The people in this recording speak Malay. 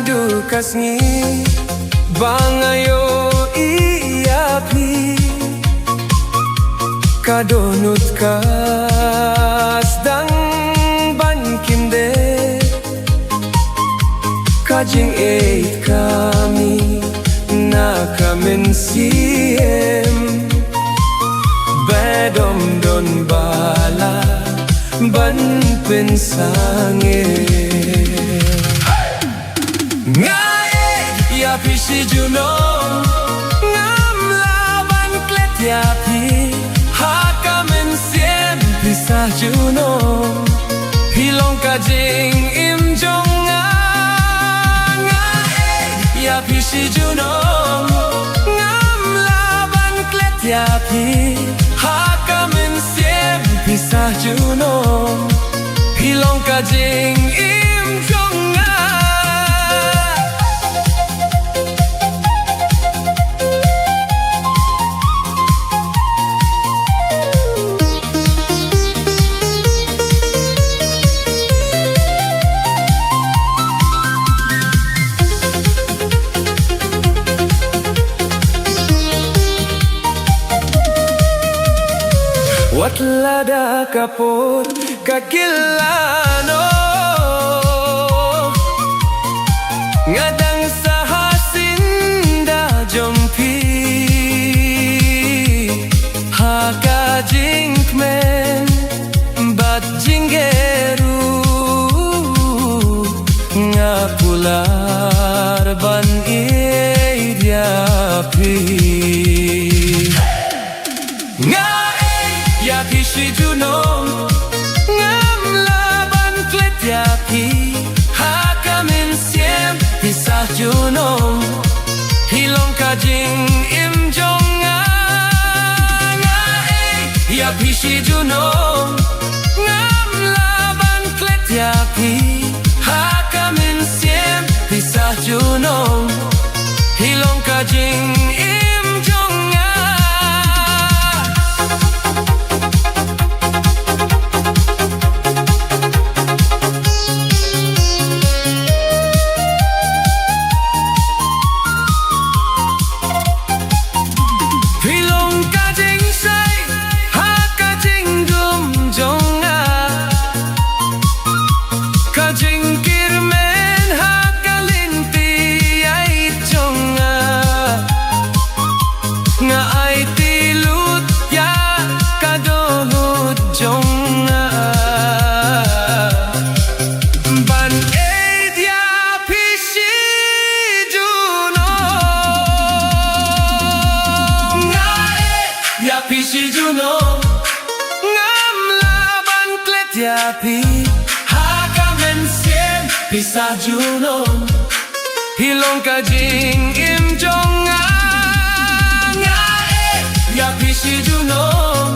dukas ngi bangayo iapi kadonut kas dang ban kinde kajing Ieid kami na kamin siem bedom don bala ban pensange ya Phi Shi Junom ngam laban klet ya pi hakamen siem pisah Junom hilong kajing im jonga ya Phi Shi Junom ngam laban klet ya pi hakamen siem pisah Junom hilong kajing im jonga wat lada kapot kakilano ngadang sahasinda jompi haka jinkmen bat jingeru ngapular ban Ieid yapi ya Phi Shi Junom ngam laban klet ya pi hakamin siem pisah Junom hilong kajing im jonga ya Phi Shi Junom ngam laban klet ya pi hakamin siem pisah Junom hilong kajing im jonga ya Phi Shi Junom ngam laban klet ya pi hakamen siem pisah Junom hilong kajing im jonga ya Phi Shi Junom